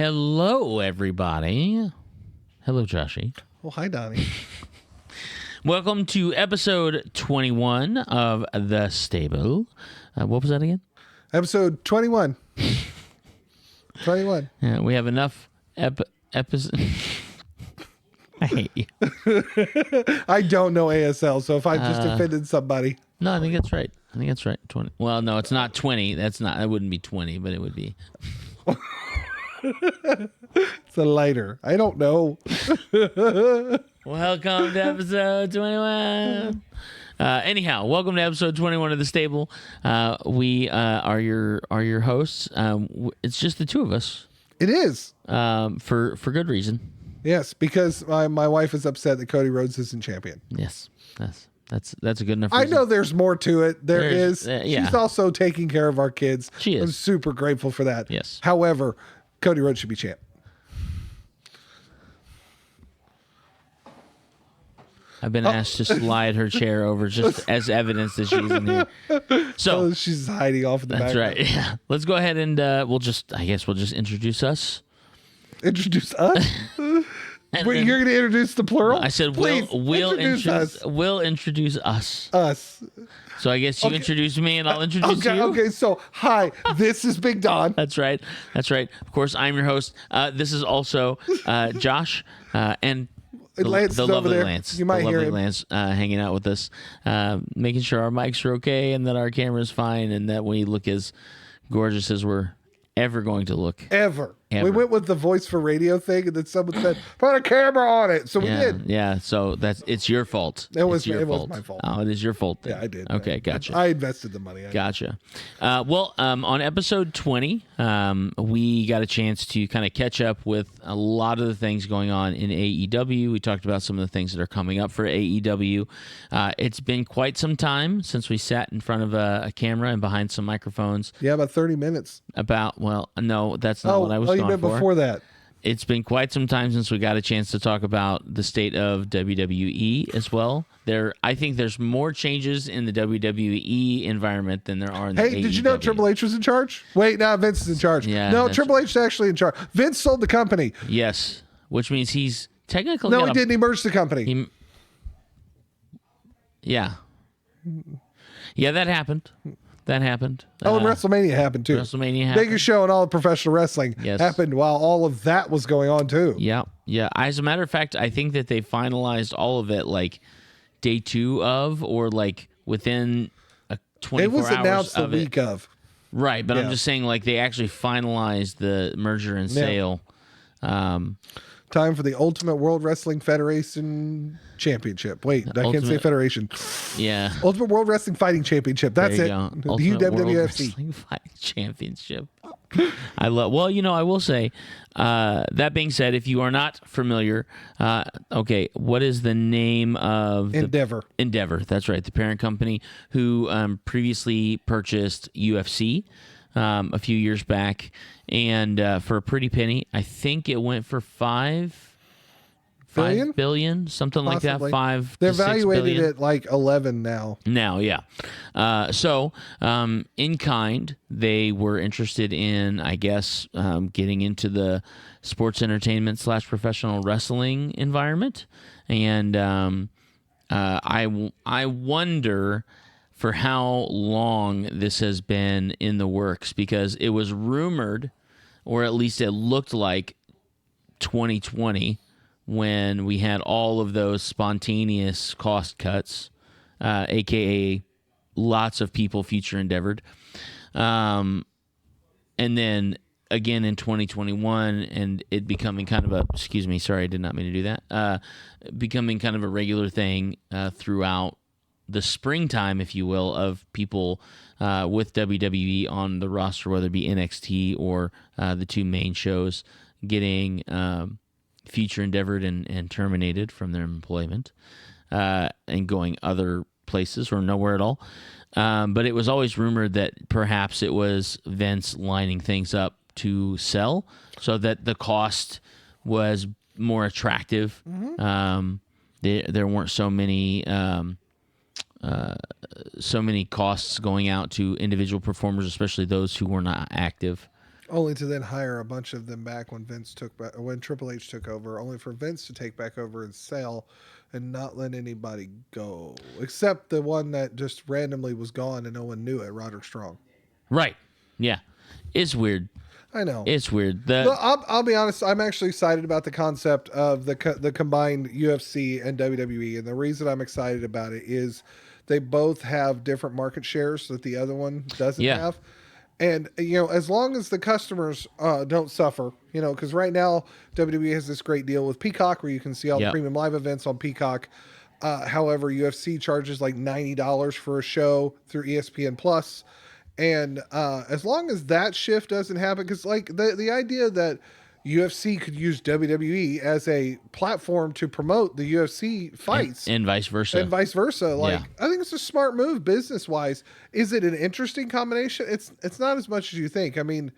Hello, everybody. Hello, Joshy. Well, hi, Donnie. Welcome to episode 21 of The Stable. What was that again? Episode 21. 21. Yeah, we have enough episodes. I hate you. I don't know ASL, so if I just offended somebody. No, I think that's right. 20. Well, no, it's not 20. That wouldn't be 20, but it would be. It's a lighter. I don't know. Welcome to episode 21. Anyhow, welcome to episode 21 of The Stable. We are your hosts. It's just the two of us. It is. For good reason. Yes, because my wife is upset that Cody Rhodes isn't champion. Yes. That's a good enough reason. I know there's more to it. There's yeah. She's also taking care of our kids. She is. I'm super grateful for that. Yes. However, Cody Rhodes should be champ. I've been asked to slide her chair over just as evidence that she's in here. So she's hiding off in the that's background. right. Yeah. Let's go ahead and we'll just introduce us. Introduce us? Wait, you're going to introduce the plural? I said Please, we'll introduce us. Us. So I guess you introduce me and I'll introduce you. Okay, so hi, this is Big Don. That's right. Of course, I'm your host. This is also Josh and Lance the is over lovely there. Lance. You might hear him. Lance hanging out with us, making sure our mics are okay and that our camera's fine and that we look as gorgeous as we're ever going to look. Ever. We went with the voice for radio thing, and then someone said, "Put a camera on it." So we did. Yeah. So it's your fault. It was my fault. Oh, it is your fault. Then. Yeah, I did. Okay, gotcha. I invested the money. Gotcha. On episode 20, we got a chance to kind of catch up with a lot of the things going on in AEW. We talked about some of the things that are coming up for AEW. It's been quite some time since we sat in front of a camera and behind some microphones. Yeah, about 30 minutes. No, that's not what I was going for. You meant before that. It's been quite some time since we got a chance to talk about the state of WWE as well. I think there's more changes in the WWE environment than there are in the AEW. Hey, did you know Triple H was in charge? Wait, no, Vince is in charge. Yeah, no, Triple H is actually in charge. Vince sold the company. Yes, which means he's technically... No, he didn't. He merged the company. Yeah, that happened. And WrestleMania happened too. Biggest show in all of professional wrestling happened while all of that was going on too. Yeah. As a matter of fact, I think that they finalized all of it like day 2 of, or like within a 24 hours. It was announced the week of. Right, but I'm just saying like they actually finalized the merger and sale. Time for the Ultimate World Wrestling Federation Championship. Wait, I can't say Federation. Yeah. Ultimate World Wrestling Fighting Championship. That's it. The UWWFC. World Wrestling Fighting Championship. I will say, that being said, if you are not familiar, what is the name of Endeavor? Endeavor, that's right. The parent company who previously purchased UFC a few years back, and for a pretty penny, I think it went for $5 billion, something Possibly. like that. They're to $6 valuated billion. at like 11 now. Yeah. So in kind, they were interested in, I guess, getting into the sports entertainment / professional wrestling environment, and I wonder for how long this has been in the works, because it was rumored, or at least it looked like 2020, when we had all of those spontaneous cost cuts, aka lots of people future endeavored. And then again in 2021, and it becoming kind of I did not mean to do that, becoming kind of a regular thing throughout the springtime, if you will, of people with WWE on the roster, whether it be NXT or the two main shows, getting future endeavored and terminated from their employment and going other places or nowhere at all. But it was always rumored that perhaps it was Vince lining things up to sell so that the cost was more attractive. Mm-hmm. There weren't so many costs going out to individual performers, especially those who were not active. Only to then hire a bunch of them back when Triple H took over, only for Vince to take back over and sell and not let anybody go. Except the one that just randomly was gone and no one knew it, Roderick Strong. Right. Yeah. It's weird. I know. It's weird. But I'll be honest. I'm actually excited about the concept of the combined UFC and WWE, and the reason I'm excited about it is they both have different market shares that the other one doesn't have. And as long as the customers don't suffer, because right now WWE has this great deal with Peacock where you can see all the premium live events on Peacock. However, UFC charges like $90 for a show through ESPN Plus. And as long as that shift doesn't happen, because like the idea that UFC could use WWE as a platform to promote the UFC fights and vice versa. Like, I think it's a smart move business wise. Is it an interesting combination? It's not as much as you think. I mean,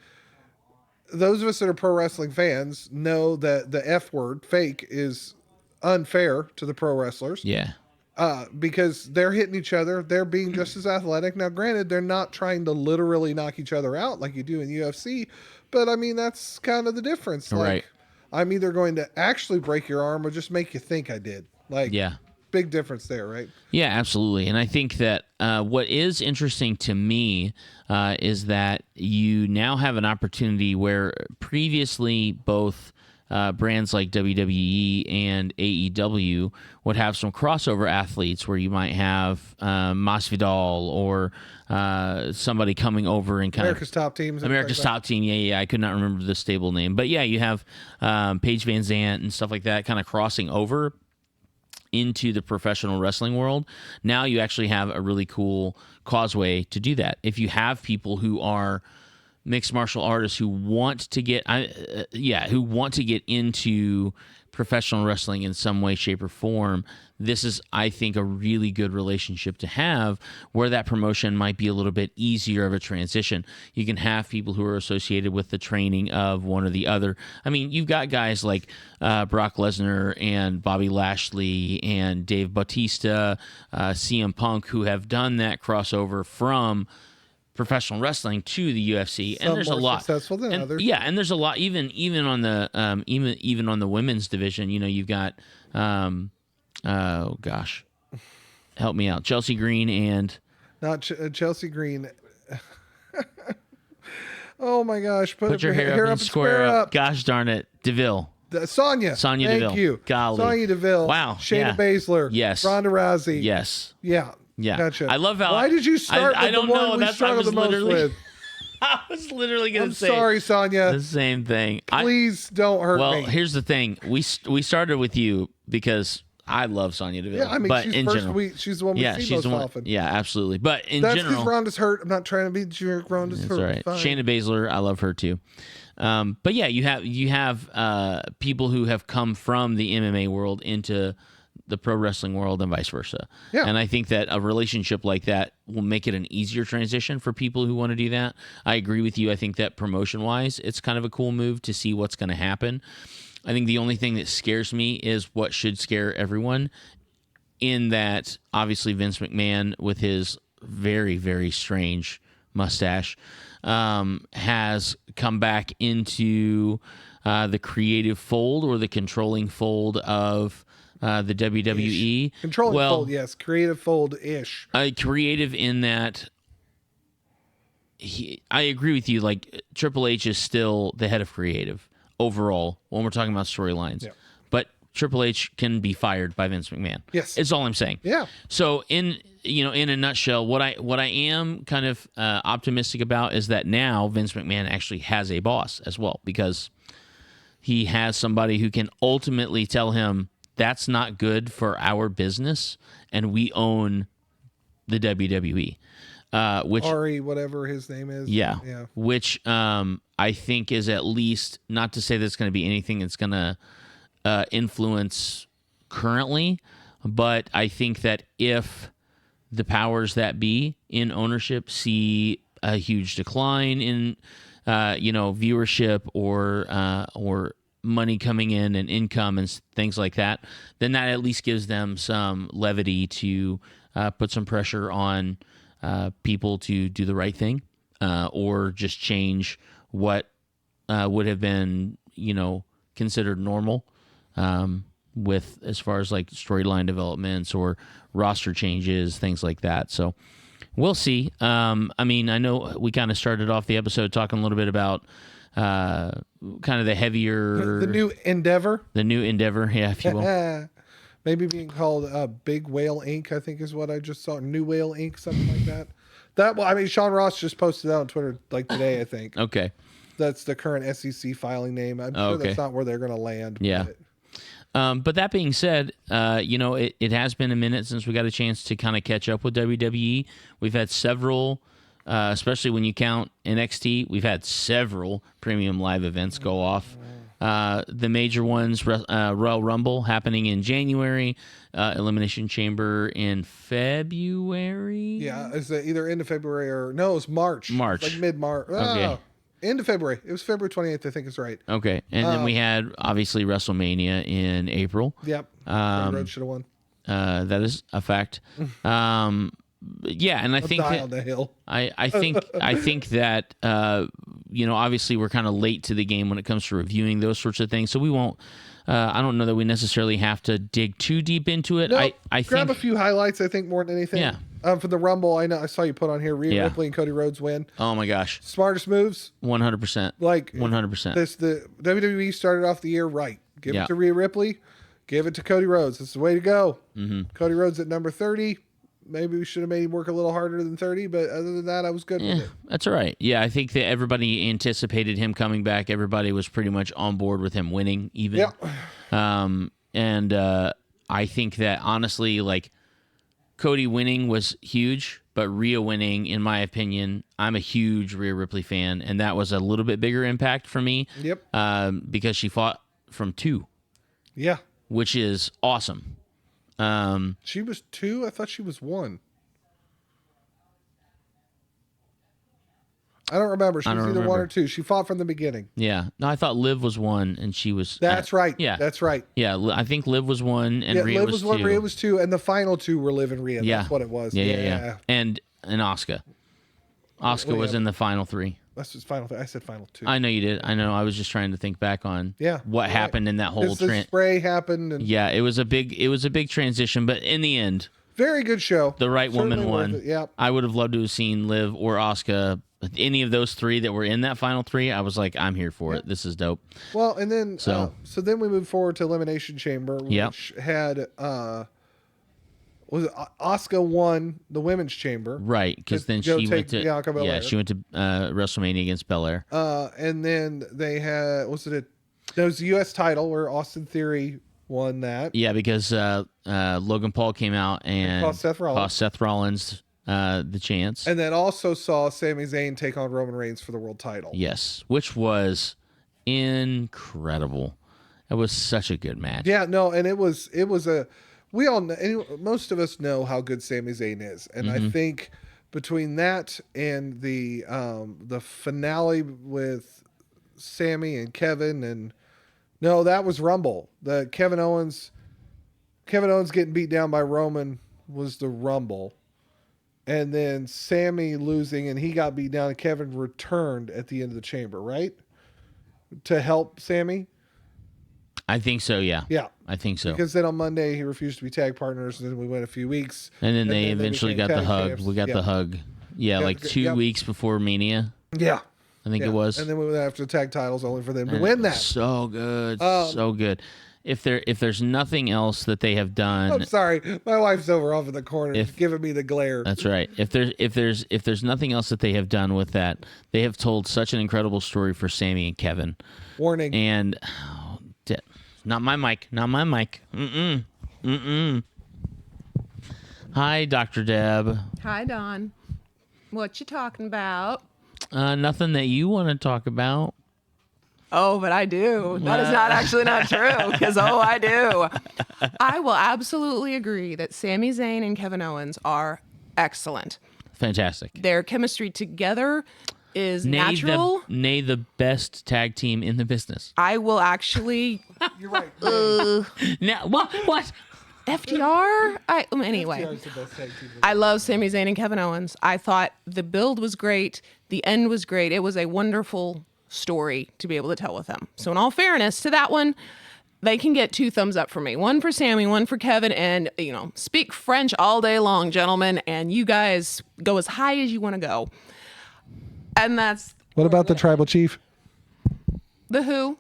those of us that are pro wrestling fans know that the F word, fake, is unfair to the pro wrestlers. Yeah. Because they're hitting each other. They're being just as athletic. Now, granted, they're not trying to literally knock each other out like you do in UFC, but I mean, that's kind of the difference. Like, right. I'm either going to actually break your arm or just make you think I did. Like, big difference there, right? Yeah, absolutely. And I think that what is interesting to me is that you now have an opportunity where previously both brands like WWE and AEW would have some crossover athletes where you might have Masvidal or somebody coming over and kind America's Top Teams. America's Top Team. Yeah. I could not remember the stable name. But yeah, you have Paige Van Zant and stuff like that kind of crossing over into the professional wrestling world. Now you actually have a really cool causeway to do that. If you have people who are mixed martial artists who want to get into professional wrestling in some way, shape, or form, this is, I think, a really good relationship to have where that promotion might be a little bit easier of a transition. You can have people who are associated with the training of one or the other. I mean, you've got guys like Brock Lesnar and Bobby Lashley and Dave Bautista, CM Punk, who have done that crossover from professional wrestling to the UFC, and there's a lot successful than others. Yeah, and there's a lot even on the even on the women's division. You've got oh gosh, help me out, Chelsea Green and not Chelsea Green. Oh my gosh, put your hair up and square up. Gosh darn it, Deville. Sonya Deville. Thank you. Golly. Sonya Deville. Wow. Shayna Baszler. Yes. Ronda Rousey. Yes. Yeah. Yeah. Gotcha. I love how. Why did you start with the one we struggled the most with? I was literally going to say. I'm sorry, Sonya. The same thing. Please don't hurt me. Well, here's the thing. We started with you because I love Sonya Deville. Yeah, I mean, but she's in general, she's the one we see most often. Yeah, absolutely. But in that's general, because Ronda's hurt. I'm not trying to be a jerk. Ronda's hurt. That's right. Fine. Shayna Baszler, I love her too. But yeah, you have people who have come from the MMA world into the pro wrestling world and vice versa. Yeah. And I think that a relationship like that will make it an easier transition for people who want to do that. I agree with you. I think that promotion-wise, it's kind of a cool move to see what's going to happen. I think the only thing that scares me is what should scare everyone, in that obviously Vince McMahon, with his very, very strange mustache, has come back into the creative fold or the controlling fold of the WWE. Controlling fold, yes. Creative fold-ish. Creative in that I agree with you. Like, Triple H is still the head of creative overall when we're talking about storylines. Yeah. But Triple H can be fired by Vince McMahon. Yes. It's all I'm saying. Yeah. So in a nutshell, what I am kind of optimistic about is that now Vince McMahon actually has a boss as well, because he has somebody who can ultimately tell him, that's not good for our business, and we own the WWE. Which Ari, whatever his name is. Yeah. Which I think is, at least, not to say that it's going to be anything that's going to influence currently, but I think that if the powers that be in ownership see a huge decline in viewership or money coming in and income and things like that, then that at least gives them some levity to put some pressure on people to do the right thing, or just change what would have been, considered normal with as far as like storyline developments or roster changes, things like that. So we'll see. I know we kind of started off the episode talking a little bit about kind of the heavier... The new endeavor. Yeah, if you will. Maybe being called Big Whale Inc., I think is what I just saw. New Whale Inc., something like that. Sean Ross just posted that on Twitter like today, I think. Okay. That's the current SEC filing name. I'm sure that's not where they're going to land. Yeah. But that being said, it has been a minute since we got a chance to kind of catch up with WWE. We've had several, especially when you count NXT, we've had several premium live events go off. The major ones, Royal Rumble happening in January, Elimination Chamber in February. Yeah, it's either end of February or... No, it was March. March. Like mid-March. Okay. End of February. It was February 28th, I think is right. Okay. And then we had, obviously, WrestleMania in April. Yep. Rhodes should have won. That is a fact. Yeah, and I think die on the hill. I think that obviously we're kind of late to the game when it comes to reviewing those sorts of things, so we won't. I don't know that we necessarily have to dig too deep into it. No, I grab think a few highlights. I think more than anything. Yeah. For the Rumble, I saw you put on here Rhea Ripley and Cody Rhodes win. Oh my gosh, smartest moves. 100%. Like 100%. The WWE started off the year right. Give it to Rhea Ripley. Give it to Cody Rhodes. That's the way to go. Mm-hmm. Cody Rhodes at number 30. Maybe we should have made him work a little harder than 30, but other than that, I was good with it. That's all right. Yeah, I think that everybody anticipated him coming back. Everybody was pretty much on board with him winning, even. Yeah. I think that, honestly, like, Cody winning was huge, but Rhea winning, in my opinion, I'm a huge Rhea Ripley fan, and that was a little bit bigger impact for me. Yep. Because she fought from 2. Yeah. Which is awesome. She was 2? I thought she was 1. I don't remember. She was either 1 or 2. She fought from the beginning. Yeah. No, I thought Liv was 1 and she was... That's right. Yeah. That's right. Yeah, I think Liv was 1 and Rhea Liv was 2. 1, Rhea was 2, and the final 2 were Liv and Rhea. Yeah. That's what it was. Yeah. And Asuka. Asuka was in the final 3. That's just final. I said final 2. I know you did. I know. I was just trying to think back on what happened in that whole the spray happened. And yeah, it was a big transition, but in the end, very good show. The right woman won. Yeah. I would have loved to have seen Liv or Asuka. Any of those 3 that were in that final 3, I was like, I'm here for it. This is dope. Well, and then so then we move forward to Elimination Chamber, which had was it Asuka won the women's chamber, right? Because then she went to she went to WrestleMania against Belair. And then they had it was the U.S. title where Austin Theory won that. Yeah, because Logan Paul came out and cost Seth Rollins the chance. And then also saw Sami Zayn take on Roman Reigns for the world title. Yes, which was incredible. It was such a good match. Yeah, no, and it was a... We all know, most of us know how good Sami Zayn is, and I think between that and the finale with Sami and Kevin, and no, that was Rumble. The Kevin Owens getting beat down by Roman was the Rumble, and then Sami losing and he got beat down, and Kevin returned at the end of the chamber, right, to help Sami. I think so, yeah. Yeah. I think so. Because then on Monday, he refused to be tag partners, and then we went a few weeks. And then they eventually got the hug. Champs. We got the hug. Yeah, like 2 weeks before Mania. Yeah. I think it was. And then we went after the tag titles only for them to win that. So good. So good. If there's nothing else that they have done... I'm sorry. My wife's over off in the corner giving me the glare. That's right. If there's nothing else that they have done with that, they have told such an incredible story for Sami and Kevin. Warning. And... Not my mic. Hi, Dr. Deb. Hi, Don. What you talking about? Nothing that you want to talk about. Oh, but I do. That is not true, because I do. I will absolutely agree that Sami Zayn and Kevin Owens are excellent. Fantastic. Their chemistry together is natural. The best tag team in the business. I will actually... You're right. Now, what? FTR? Anyway, I love Sami Zayn and Kevin Owens. I thought the build was great. The end was great. It was a wonderful story to be able to tell with them. So in all fairness to that one, they can get 2 thumbs up for me. One for Sami, one for Kevin, and speak French all day long, gentlemen, and you guys go as high as you want to go. And that's What about the tribal chief? the who?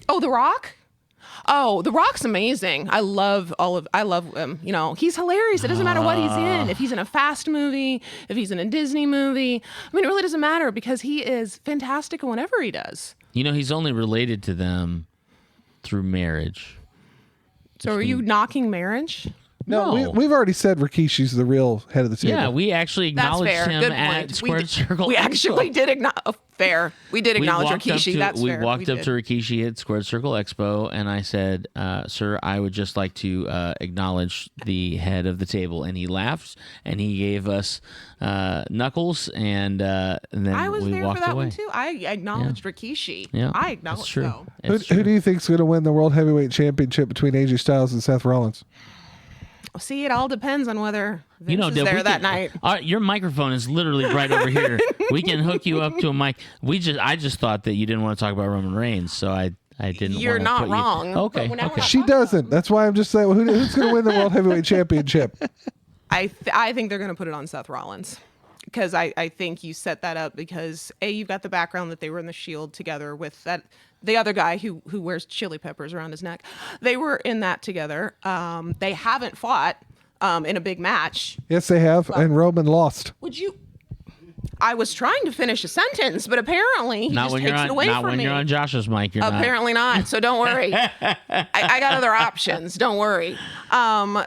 Oh, The Rock? Oh, The Rock's amazing. I love him. He's hilarious. It doesn't matter what he's in. If he's in a Fast movie, if he's in a Disney movie. I mean, it really doesn't matter because he is fantastic in whatever he does. He's only related to them through marriage. So are you knocking marriage? No, we've already said Rikishi's the real head of the table. Yeah, we actually acknowledged him Good at point. Squared Circle. We actually did acknowledge. Fair. We did acknowledge Rikishi. That's fair. We walked up to Rikishi at Squared Circle Expo, and I said, "Sir, I would just like to acknowledge the head of the table." And he laughed, and he gave us knuckles, and then I was we there walked for that away. one too. I acknowledged Rikishi. Yeah, I that's acknowledged true. so. It's Who true. do you think's going to win the World Heavyweight Championship between AJ Styles and Seth Rollins? See, it all depends on whether Vince is Deb, there that night. Your microphone is literally right over here. We can hook you up to a mic. I just thought that you didn't want to talk about Roman Reigns, so I didn't. You're want to not put you- wrong. Okay. But now we're not She talking about doesn't. That's why I'm just saying, who's going to win the World Heavyweight Championship? I think they're going to put it on Seth Rollins because I think you set that up because you've got the background that they were in the Shield together with the other guy who wears chili peppers around his neck. They were in that together. They haven't fought in a big match. Yes, they have, and Roman lost. Would you? I was trying to finish a sentence, but apparently he Not just when takes you're on. it away Not from when me. you're on Josh's mic. You're Apparently not. So don't worry. I got other options. Don't worry.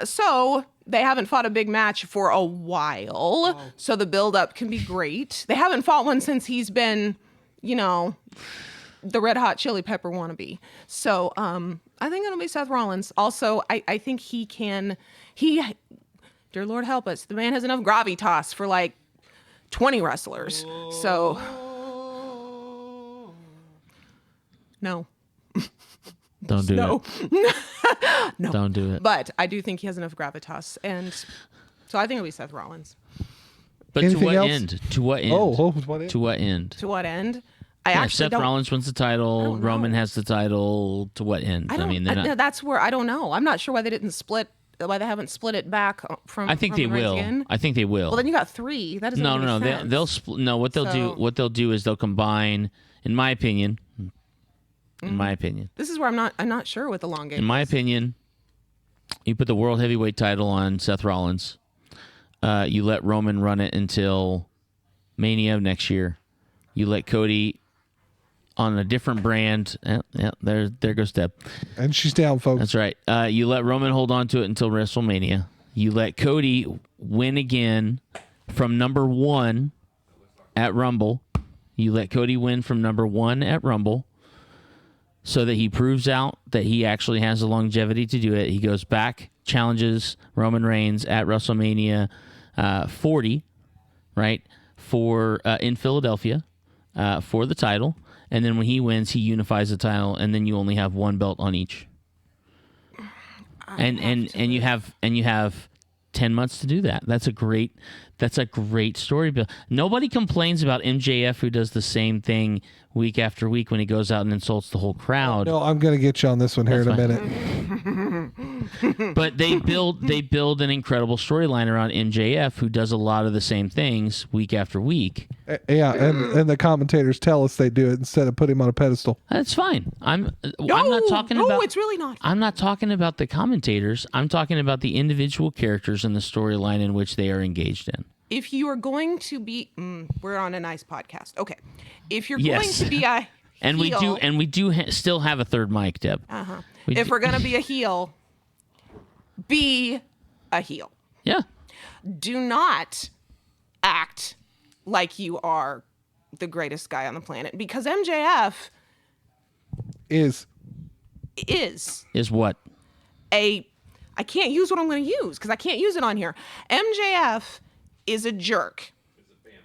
So they haven't fought a big match for a while. So the build-up can be great. They haven't fought one since he's been, the Red Hot Chili Pepper wannabe. So I think it'll be Seth Rollins. Also, I think dear Lord help us, the man has enough gravitas for like 20 wrestlers. So no. Don't do No. it. No. Don't do it. But I do think he has enough gravitas. And so I think it'll be Seth Rollins. But to Anything what else? end? To what end? What is? To what end? To what end? Seth Rollins wins the title. don't know. Roman has the title. To what end? That's where I don't know. I'm not sure why they didn't split. Why they haven't split it back from. I think they Roman Reigns will. again. I think they will. Well, then you got 3. That doesn't No. make any sense. They'll split. No, what they'll do. So- What they'll do is they'll combine. In my opinion. In my opinion. This is where I'm not sure what the long game. In my opinion, you put the World Heavyweight title on Seth Rollins. You let Roman run it until Mania of next year. You let Cody on a different brand. Yeah, there goes Deb. And she's down, folks. That's right. You let Roman hold on to it until WrestleMania. You let Cody win again from number 1 at Rumble. You let Cody win from number 1 at Rumble so that he proves out that he actually has the longevity to do it. He goes back, challenges Roman Reigns at WrestleMania 40, right, for in Philadelphia for the title. And then when he wins, he unifies the title, and then you only have one belt on each. And you have 10 months to do that. That's a great story. Nobody complains about MJF who does the same thing week after week when he goes out and insults the whole crowd. No, I'm going to get you on this one here in a minute. But they build an incredible storyline around MJF who does a lot of the same things week after week. Yeah, and the commentators tell us they do it instead of putting him on a pedestal. That's fine. I'm not talking about. No, it's really not. I'm not talking about the commentators. I'm talking about the individual characters and the storyline in which they are engaged in. If you are going to be, we're on a nice podcast. Okay, if you're Yes. going to be a And heel, we do still have a third mic, Deb. if we're going to be a heel, be a heel. Yeah. Do not act like you are the greatest guy on the planet because MJF Is Is what? I can't use what I'm going to use because I can't use it on here. MJF is a jerk.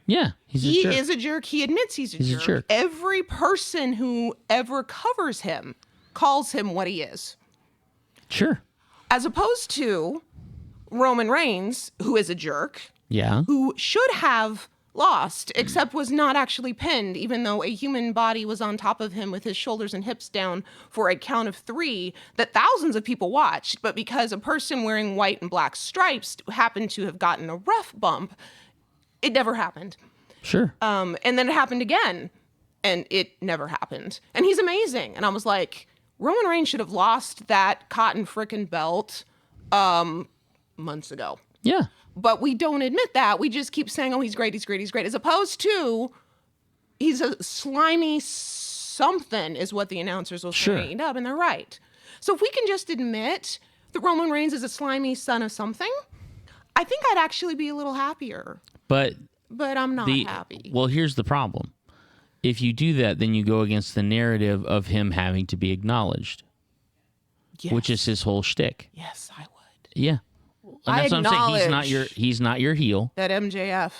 Yeah, he's He a jerk. is a jerk. He admits he's a jerk. jerk. Every person who ever covers him calls him what he is. Sure. As opposed to Roman Reigns, who is a jerk, Yeah. who should have lost, except was not actually pinned, even though a human body was on top of him with his shoulders and hips down for a count of 3 that thousands of people watched. But because a person wearing white and black stripes happened to have gotten a ref bump, it never happened. Sure. And then it happened again, and it never happened. And he's amazing. And I was like, Roman Reigns should have lost that cotton frickin' belt months ago. Yeah. But we don't admit that. We just keep saying, oh, he's great, he's great, he's great. As opposed to, he's a slimy something is what the announcers will say. And they're right. So if we can just admit that Roman Reigns is a slimy son of something, I think I'd actually be a little happier. But I'm not happy. Well, here's the problem. If you do that, then you go against the narrative of him having to be acknowledged, which is his whole shtick. Yes, I would. Yeah. And that's what I'm saying. He's not your heel. That MJF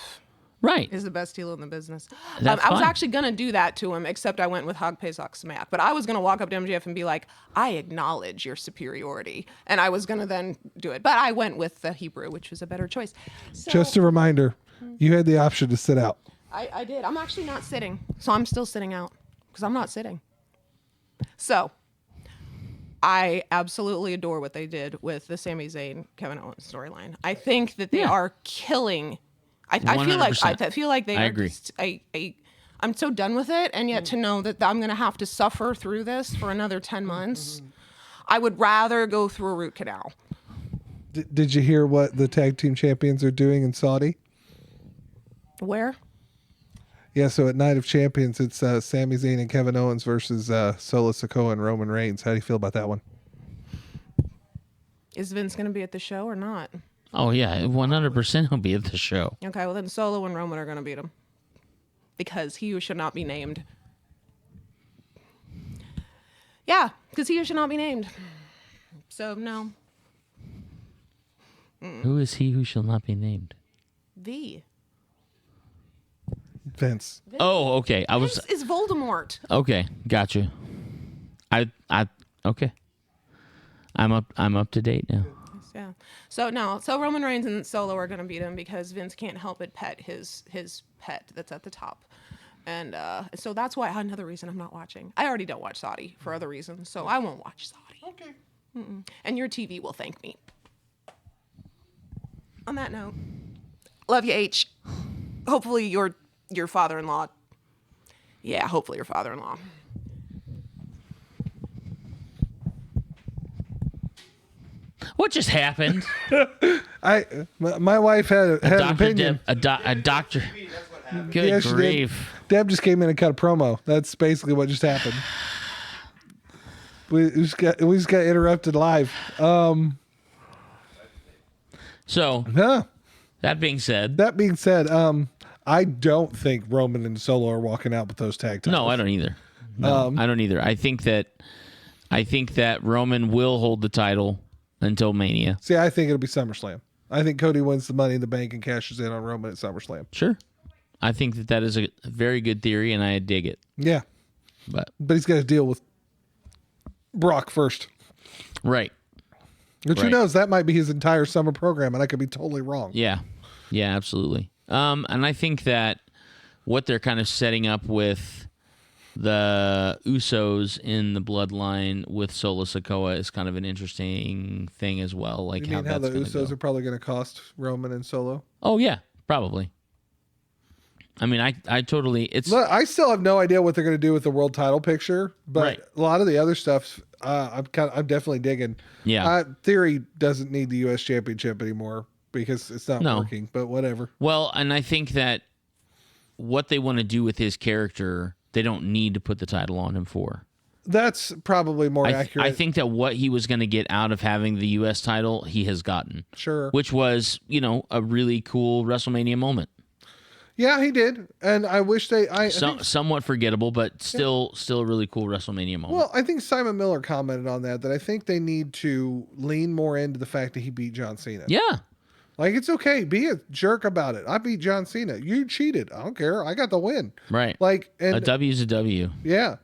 Right. is the best heel in the business. That's I was fine. actually going to do that to him, except I went with Hog Pesach Smack. But I was going to walk up to MJF and be like, I acknowledge your superiority. And I was going to then do it. But I went with the Hebrew, which was a better choice. So, Just a reminder, you had the option to sit out. I did. I'm actually not sitting. So I'm still sitting out because I'm not sitting. So I absolutely adore what they did with the Sami Zayn, Kevin Owens storyline. I think that they are killing. I feel like they I are agree. just, I'm so done with it, and yet to know that I'm going to have to suffer through this for another 10 months, I would rather go through a root canal. Did you hear what the tag team champions are doing in Saudi? Where? Yeah, so at Night of Champions, it's Sami Zayn and Kevin Owens versus Solo Sikoa and Roman Reigns. How do you feel about that one? Is Vince going to be at the show or not? Oh, yeah. 100% he'll be at the show. Okay, well then Solo and Roman are going to beat him. Because he who should not be named. Yeah, because he who should not be named. So, no. Who is he who shall not be named? Vince. Oh, okay. Vince is Voldemort. Okay, gotcha. Okay. I'm up to date now. Yeah. So Roman Reigns and Solo are going to beat him because Vince can't help but pet his pet that's at the top. And so that's why another reason I'm not watching. I already don't watch Saudi for other reasons, so I won't watch Saudi. Okay. And your TV will thank me. On that note, love you, H. Hopefully your father-in-law. Yeah, hopefully your father-in-law. What just happened? My wife had an opinion. A doctor. Good Yeah, she did. grief. Deb just came in and cut a promo. That's basically what just happened. We just got interrupted live. So, Huh. that being said, That being said, I don't think Roman and Solo are walking out with those tag titles. no, I don't either. No, I don't either. I think that Roman will hold the title until Mania. See, I think it'll be SummerSlam. I think Cody wins the Money in the Bank and cashes in on Roman at SummerSlam. Sure. I think that is a very good theory, and I dig it. Yeah, But he's got to deal with Brock first. right. But who Right. knows? That might be his entire summer program, and I could be totally wrong. Yeah, absolutely. And I think that what they're kind of setting up with the Usos in the Bloodline with Solo Sikoa is kind of an interesting thing as well. Like You mean how the that's gonna Usos go. are probably going to cost Roman and Solo? Oh yeah, probably. I mean, I totally. It's Look, I still have no idea what they're going to do with the world title picture, but Right. a lot of the other stuff, I'm definitely digging. Yeah. Theory doesn't need the U.S. Championship anymore because it's not No. working. But whatever. well, and I think that what they want to do with his character, they don't need to put the title on him for. That's probably more accurate. I think that what he was going to get out of having the U.S. title, he has gotten. Sure. Which was, a really cool WrestleMania moment. Yeah, he did, and I wish they. Somewhat forgettable, but still a really cool WrestleMania moment. Well, I think Simon Miller commented on that I think they need to lean more into the fact that he beat John Cena. yeah, Like, it's okay. Be a jerk about it. I beat John Cena. You cheated. I don't care. I got the win. right. Like, and A W's a W. yeah.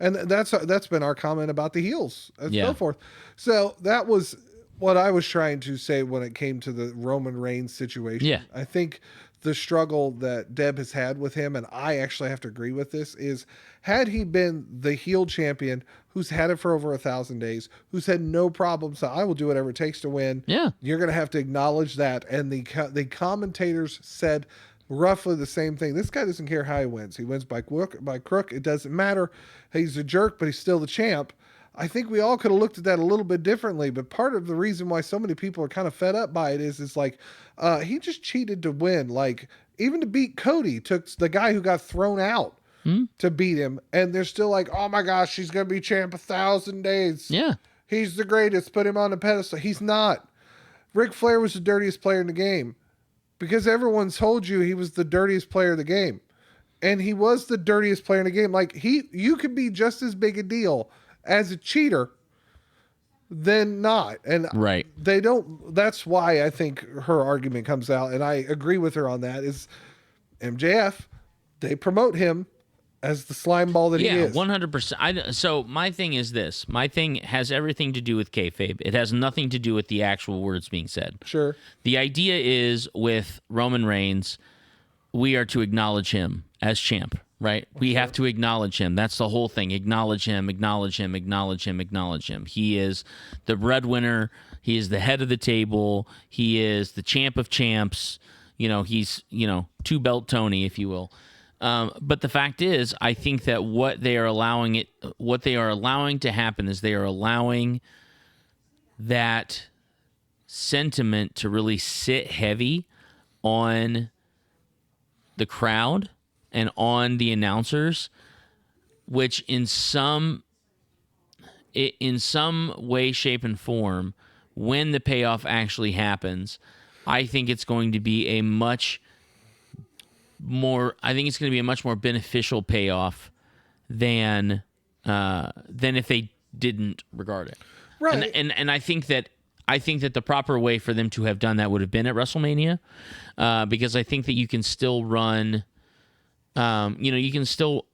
And that's been our comment about the heels and Yeah. so forth. So that was what I was trying to say when it came to the Roman Reigns situation. Yeah. I think the struggle that Deb has had with him, and I actually have to agree with this, is had he been the heel champion who's had it for over 1,000 days, who's had no problems, so I will do whatever it takes to win. Yeah. You're going to have to acknowledge that. And the commentators said roughly the same thing. This guy doesn't care how he wins. He wins by crook. It doesn't matter. He's a jerk, but he's still the champ. I think we all could have looked at that a little bit differently, but part of the reason why so many people are kind of fed up by it is like, he just cheated to win. Like, even to beat Cody, took the guy who got thrown out to beat him, and they're still like, oh my gosh, he's going to be champ 1,000 days. Yeah. He's the greatest. Put him on the pedestal. He's not. Ric Flair was the dirtiest player in the game because everyone told you he was the dirtiest player of the game. And he was the dirtiest player in the game. Like, you could be just as big a deal as a cheater than not. And Right. they don't, that's why I think her argument comes out. And I agree with her on that, is MJF, they promote him as the slime ball that he is. 100%. So my thing is this. My thing has everything to do with kayfabe. It has nothing to do with the actual words being said. Sure. The idea is with Roman Reigns, we are to acknowledge him as champ, right? We have to acknowledge him. That's the whole thing. Acknowledge him, acknowledge him, acknowledge him, acknowledge him. He is the breadwinner. He is the head of the table. He is the champ of champs. He's, two-belt Tony, if you will. But the fact is, I think that what they are allowing to happen is they are allowing that sentiment to really sit heavy on the crowd and on the announcers, which in some way, shape, and form, when the payoff actually happens, I think it's going to be a much more beneficial payoff than if they didn't regard it. Right. And I think that the proper way for them to have done that would have been at WrestleMania, because I think that you can still run, you can still,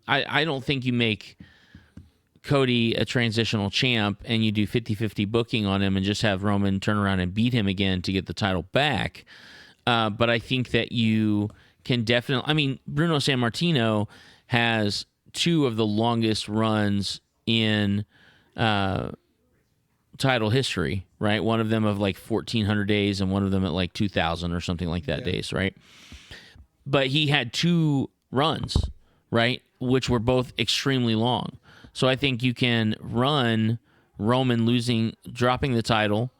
I don't think you make Cody a transitional champ and you do 50-50 booking on him and just have Roman turn around and beat him again to get the title back. But I think that you can definitely, Bruno Sammartino has two of the longest runs in title history, right? One of them of like 1,400 days and one of them at like 2,000 or something like that days, right? But he had two runs, right, which were both extremely long. So I think you can run Roman dropping the title,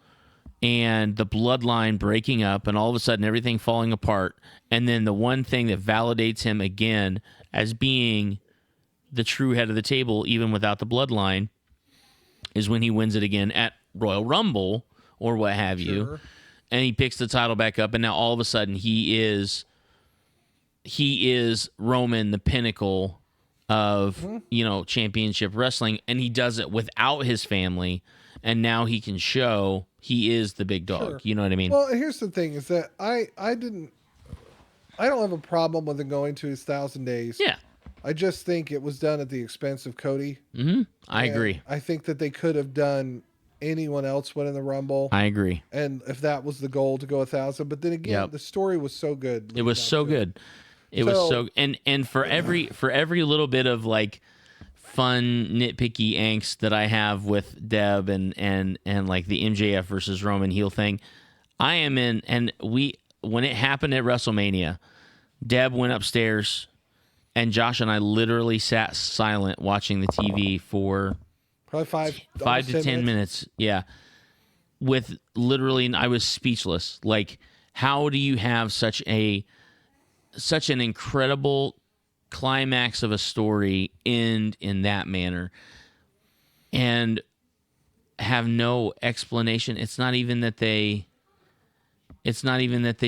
and the bloodline breaking up, and all of a sudden everything falling apart. And then the one thing that validates him again as being the true head of the table, even without the bloodline, is when he wins it again at Royal Rumble or what have you. And he picks the title back up, and now all of a sudden he is Roman, the pinnacle of, championship wrestling, and he does it without his family. And now he can show he is the big dog. Sure. You know what I mean? Well, here's the thing: is that I don't have a problem with him going to his 1,000 days. Yeah. I just think it was done at the expense of Cody. Mm-hmm. I agree. I think that they could have done anyone else winning the Rumble. I agree. And if that was the goal, to go 1,000, but then again, the story was so good. It was so good. It was so, and for every little bit of like fun nitpicky angst that I have with Deb and like the MJF versus Roman heel thing, I am in. And when it happened at WrestleMania, Deb went upstairs, and Josh and I literally sat silent watching the TV for probably 5 to 10 minutes. Yeah, with literally, I was speechless. Like, how do you have such an incredible climax of a story end in that manner and have no explanation? It's not even that they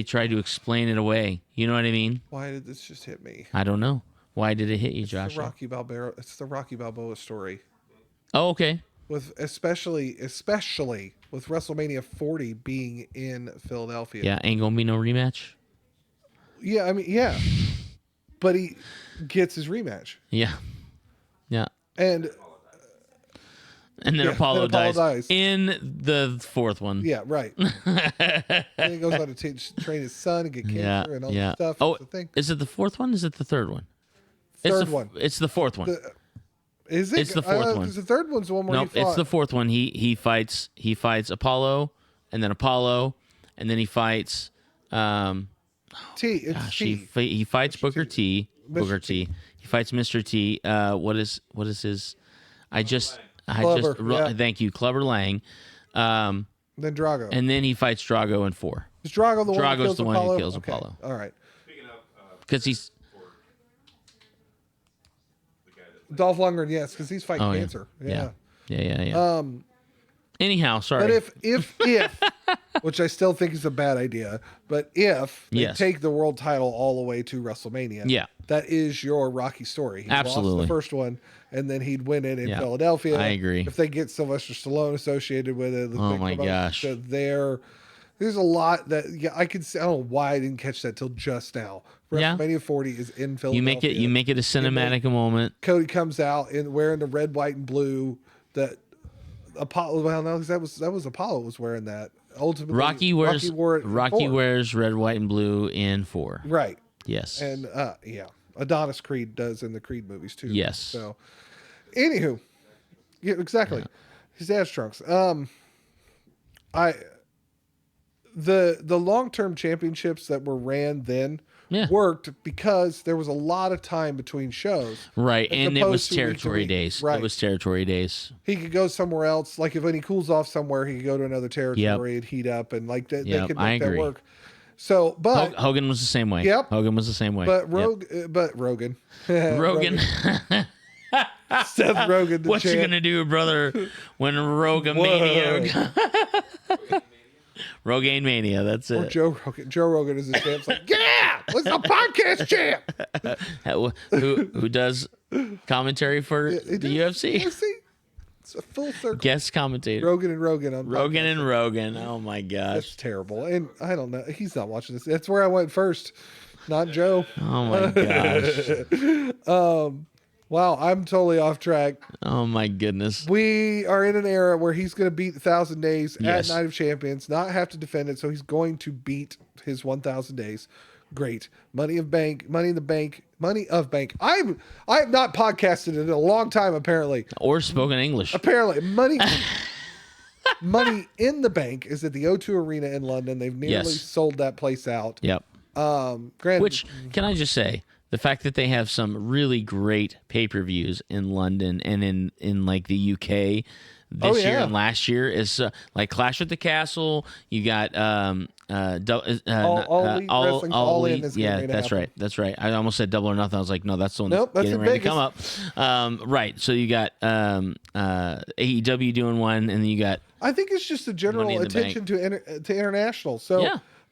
tried to explain it away. You know what I mean? Why did this just hit me? I don't know. Why did it hit you, Josh? It's the Rocky Balboa story. Oh, okay. With especially with WrestleMania 40 being in Philadelphia. Yeah, ain't gonna be no rematch. Yeah, yeah. But he gets his rematch. Yeah. Yeah. And And then Yeah, Apollo then Apollo dies dies. in the fourth one. Yeah, right. And he goes on to train his son and get cancer and all this stuff. Oh, It's a thing. is it the fourth one? Is it the third one? Third one. It's the fourth one. Is it? It's the fourth one. Because the third one's the one where Nope, he fought. it's the fourth one. He fights Apollo, and then Apollo, and then he fights It's T. he fights Booker T. Booker T. He fights Mr. T. What is his? Clubber, yeah. Thank you, Clubber Lang. Then Drago. And then he fights Drago in 4. Is Drago the one who Drago's kills the one Apollo? who kills Okay. Apollo. All right. Because he's Dolph Lundgren, yes, because he's fighting yeah. cancer. Yeah. Anyhow, sorry. But if which I still think is a bad idea, but if they Yes. take the world title all the way to WrestleMania, Yeah. that is your Rocky story. He lost Absolutely. the first one, and then he'd win it in Yeah. Philadelphia. I agree. If they get Sylvester Stallone associated with it, Oh my gosh. so there's a lot that I could say. I don't know why I didn't catch that till just now. Yeah. WrestleMania 40 is in Philadelphia. you make it a cinematic moment. Cody comes out in wearing the red, white, and blue. That Apollo. Well, no, that was Apollo was wearing that. Ultimately, Rocky wore it in 4. wears red, white, and blue in 4. Right. Yes. And Adonis Creed does in the Creed movies too. Yes. So, anywho, yeah, exactly. Yeah. His ass trunks. The long-term championships that were ran then worked because there was a lot of time between shows. Right, and it opposed was to week to territory week. days. Right. It was territory days. He could go somewhere else. Like if when he cools off somewhere, he could go to another territory and heat up, and like they could I make that agree. work. So, but Hogan was the same way. Yep. Hogan was the same way. but Yep. Rogan, Rogan. Seth Rogen, the What you champ. gonna do, brother, when Rogan Mania? Rogaine Mania, that's Or it. Joe Rogan is the champ. It's like, yeah, let's the podcast champ. Who does commentary for the UFC? UFC. It's a full circle. Guest commentator. Rogan and Rogan on Rogan podcast. and Rogan. Oh my That's gosh. terrible. And I don't know. He's not watching this. That's where I went first, not Joe. Oh my gosh. Wow, I'm totally off track. Oh my goodness. We are in an era where he's going to beat 1,000 days Yes. at Night of Champions, not have to defend it. So he's going to beat his 1,000 days. Great. Money of Bank. I have not podcasted in a long time, apparently. Or spoken English. Apparently, Money in the Bank is at the O2 Arena in London. They've nearly Yes. sold that place out. Yep. Granted, Which, can I just say, the fact that they have some really great pay-per-views in London and in like the UK this year and last year is like Clash at the Castle. You got All Elite Wrestling's All In is yeah, getting to that's happen. right. That's right. I almost said Double or Nothing. I was like, no, that's the one Nope, that's that's getting in ready to come up. Right. So you got AEW doing one, and then you got I think it's just a general Money in the attention to international. So,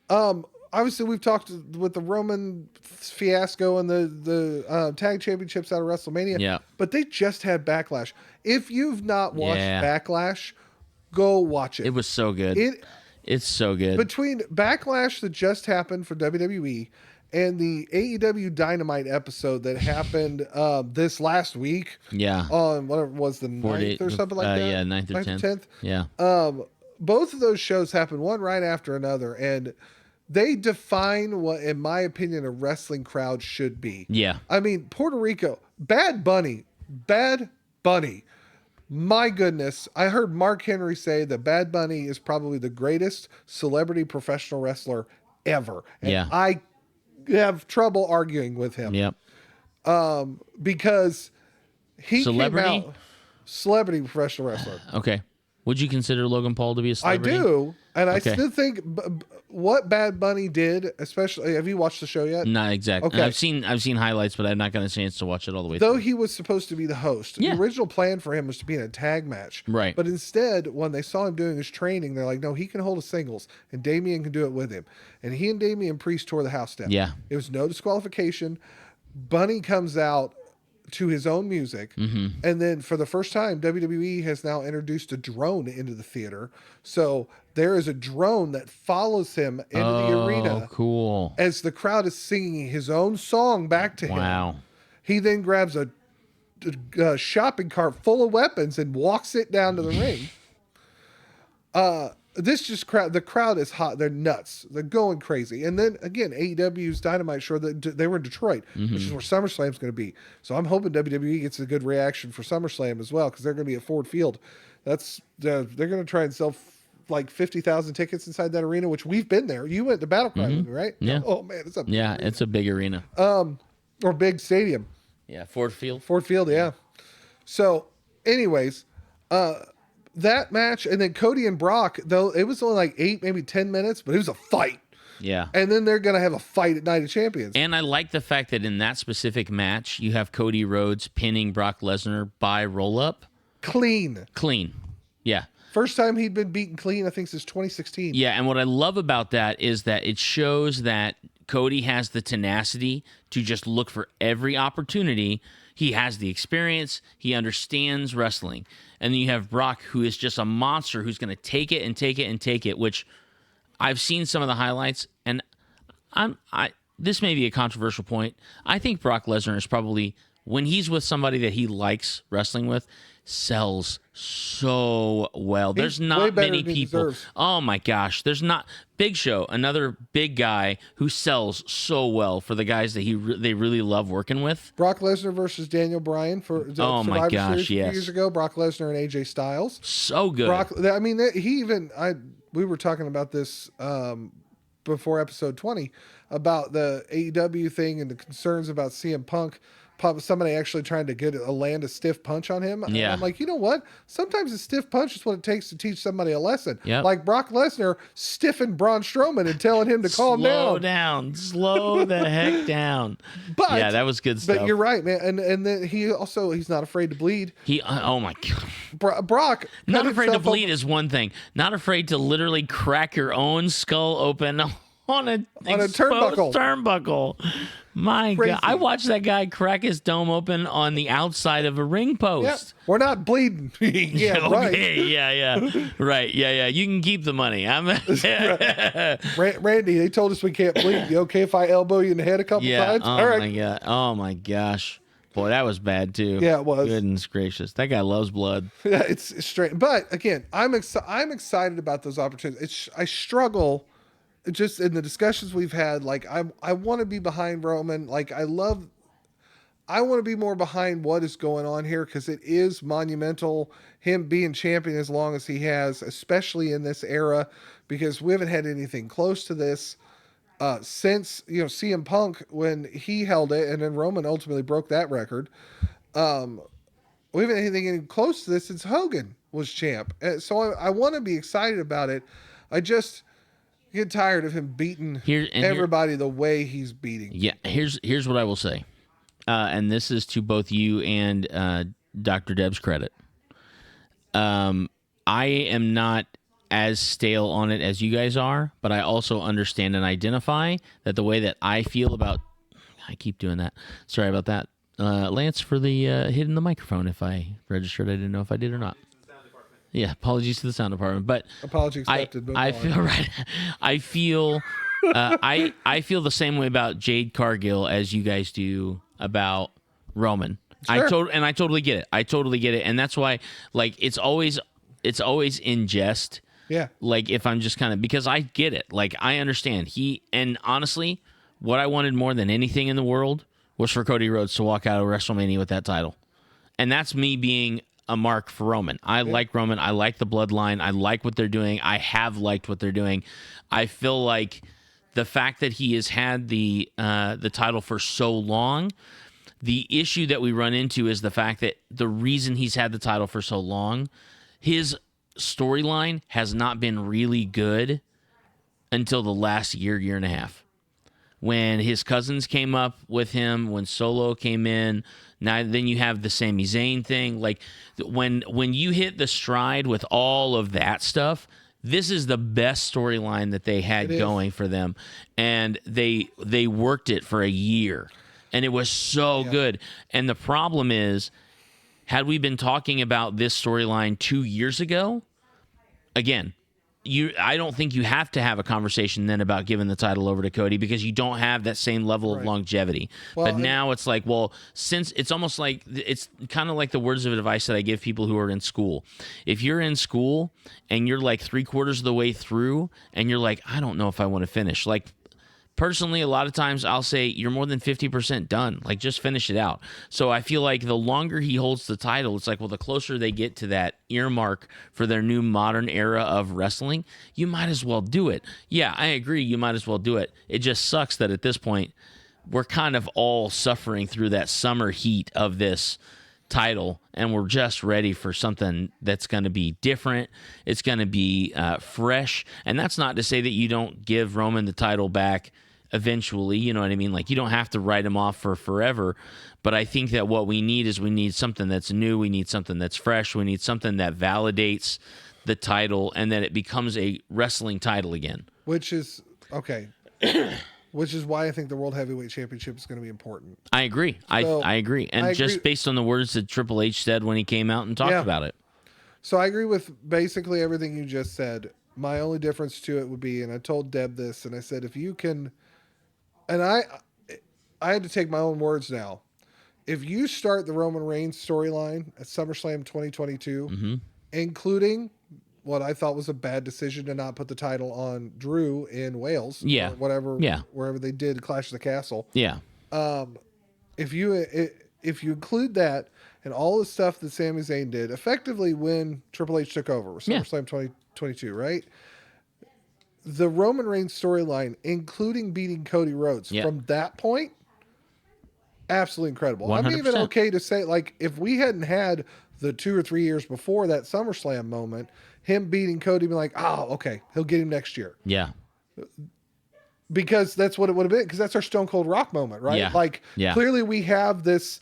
Yeah. Obviously we've talked with the Roman fiasco and the tag championships out of WrestleMania. Yeah. But they just had Backlash. If you've not watched Yeah. Backlash, go watch it. it was so good. It It's so good. between Backlash that just happened for WWE and the AEW Dynamite episode that happened this last week yeah. on whatever it was, the 9th or something like that. Yeah, 9th or 10th. Yeah. Both of those shows happened one right after another, and they define what, in my opinion, a wrestling crowd should be. Yeah. I mean, Puerto Rico, Bad Bunny. My goodness, I heard Mark Henry say that Bad Bunny is probably the greatest celebrity professional wrestler ever. And Yeah. I have trouble arguing with him. Yep. Because he Celebrity? came out celebrity professional wrestler. Okay. Would you consider Logan Paul to be a celebrity? I do, and I Okay. still think what Bad Bunny did, especially. Have you watched the show yet? Not exactly. Okay. I've seen highlights, but I've not gotten a chance to watch it all the way Though through. he was supposed to be the host, Yeah. the original plan for him was to be in a tag match. Right. But instead, when they saw him doing his training, they're like, no, he can hold a singles, and Damian can do it with him. And he and Damian Priest tore the house down. Yeah. It was no disqualification. Bunny comes out to his own music. Mm-hmm. And then for the first time, WWE has now introduced a drone into the theater. So there is a drone that follows him into the arena Cool. as the crowd is singing his own song back to him. Wow. He then grabs a shopping cart full of weapons and walks it down to the ring. The crowd is hot. They're nuts. They're going crazy. And then again, AEW's Dynamite show that they were in Detroit, which is where SummerSlam's going to be. So I'm hoping WWE gets a good reaction for SummerSlam as well, because they're going to be at Ford Field. They're going to try and sell like 50,000 tickets inside that arena, which we've been there. You went to Battle Cry with me, right? Yeah. Oh man, it's a big arena. It's a big arena. Or big stadium. Yeah, Ford Field. Ford Field, yeah. So, anyways, that match, and then Cody and Brock, though it was only like 8, maybe 10 minutes, but it was a fight. Yeah. And then they're going to have a fight at Night of Champions. And I like the fact that in that specific match, you have Cody Rhodes pinning Brock Lesnar by roll-up. Clean. Yeah. First time he'd been beaten clean, I think, since 2016. Yeah, and what I love about that is that it shows that Cody has the tenacity to just look for every opportunity. He has the experience. He understands wrestling. And then you have Brock, who is just a monster, who's going to take it and take it and take it, which I've seen some of the highlights, and this may be a controversial point. I think Brock Lesnar is probably, when he's with somebody that he likes wrestling with, sells so well. There's not many people. Oh my gosh, there's not. Big Show, another big guy who sells so well for the guys that they really love working with. Brock Lesnar versus Daniel Bryan for the Survivor Series a few years ago. Brock Lesnar and AJ Styles. So good. We were talking about this before episode 20 about the AEW thing and the concerns about CM Punk. Somebody actually trying to land a stiff punch on him. Yeah. And I'm like, you know what? Sometimes a stiff punch is what it takes to teach somebody a lesson. Yep. Like Brock Lesnar stiffened Braun Strowman and telling him to calm down. Slow the heck down. But yeah, that was good stuff. But you're right, man. And then he's not afraid to bleed. Oh my God. Brock. Not afraid to bleed is one thing. Not afraid to literally crack your own skull open on a turnbuckle. My Crazy. God. I watched that guy crack his dome open on the outside of a ring post. Yeah. We're not bleeding. Yeah, right. Okay. Yeah. Right. Yeah. You can keep the money. Randy, they told us we can't bleed. You okay if I elbow you in the head a couple times? Oh, all right. my God. Oh, my gosh. Boy, that was bad, too. Yeah, it was. Goodness gracious. That guy loves blood. Yeah, it's straight. But, again, I'm excited about those opportunities. I struggle just in the discussions we've had. Like, I want to be behind Roman. Like, I want to be more behind what is going on here, because it is monumental, him being champion as long as he has, especially in this era, because we haven't had anything close to this since, CM Punk when he held it, and then Roman ultimately broke that record. We haven't had anything any close to this since Hogan was champ. So I want to be excited about it. I just get tired of him beating everybody the way he's beating. Yeah, here's what I will say. And this is to both you and Dr. Deb's credit. I am not as stale on it as you guys are, but I also understand and identify that the way that I feel about... I keep doing that. Sorry about that. Lance, for the hitting the microphone if I registered. I didn't know if I did or not. Yeah, apologies to the sound department, but apology accepted. I feel right. I feel I feel the same way about Jade Cargill as you guys do about Roman. Sure. I totally get it. I totally get it, and that's why, like, it's always in jest. Yeah. Like, if I'm just kind of, because I get it. Like, I understand. And honestly, what I wanted more than anything in the world was for Cody Rhodes to walk out of WrestleMania with that title, and that's me being a mark for Roman. I like Roman. I like the Bloodline. I like what they're doing. I have liked what they're doing. I feel like the fact that he has had the title for so long, the issue that we run into is the fact that the reason he's had the title for so long, his storyline has not been really good until the last year and a half. When his cousins came up with him, when Solo came in, then you have the Sami Zayn thing. Like, when you hit the stride with all of that stuff, this is the best storyline that they had going for them, and they worked it for a year, and it was so good. And the problem is, had we been talking about this storyline 2 years ago, again, I don't think you have to have a conversation then about giving the title over to Cody because you don't have that same level of longevity. Well, but now it's like, well, since it's almost like it's kind of like the words of advice that I give people who are in school. If you're in school and you're like 3/4 of the way through and you're like, I don't know if I want to finish. Like, personally, a lot of times I'll say you're more than 50% done. Like, just finish it out. So I feel like the longer he holds the title, it's like, well, the closer they get to that earmark for their new modern era of wrestling, you might as well do it. Yeah, I agree. You might as well do it. It just sucks that at this point, we're kind of all suffering through that summer heat of this title, and we're just ready for something that's going to be different. It's going to be fresh. And that's not to say that you don't give Roman the title back eventually, you know what I mean? Like, you don't have to write him off for forever, but I think that what we need is something that's new, we need something that's fresh, we need something that validates the title and that it becomes a wrestling title again. Which is, okay, which is why I think the World Heavyweight Championship is going to be important. I agree. So, I agree. And just based on the words that Triple H said when he came out and talked about it. So I agree with basically everything you just said. My only difference to it would be, and I told Deb this, and I said, if you can... And I had to take my own words now. If you start the Roman Reigns storyline at SummerSlam 2022, including what I thought was a bad decision to not put the title on Drew in Wales, or whatever, wherever they did Clash of the Castle. Yeah. If you include that and all the stuff that Sami Zayn did, effectively when Triple H took over, SummerSlam 2022, right? The Roman Reigns storyline, including beating Cody Rhodes, from that point, absolutely incredible. 100%. I'm even okay to say, like, if we hadn't had the 2 or 3 years before that SummerSlam moment, him beating Cody, be like, oh, okay, he'll get him next year. Yeah. Because that's what it would have been, because that's our Stone Cold Rock moment, right? Yeah. Like, clearly we have this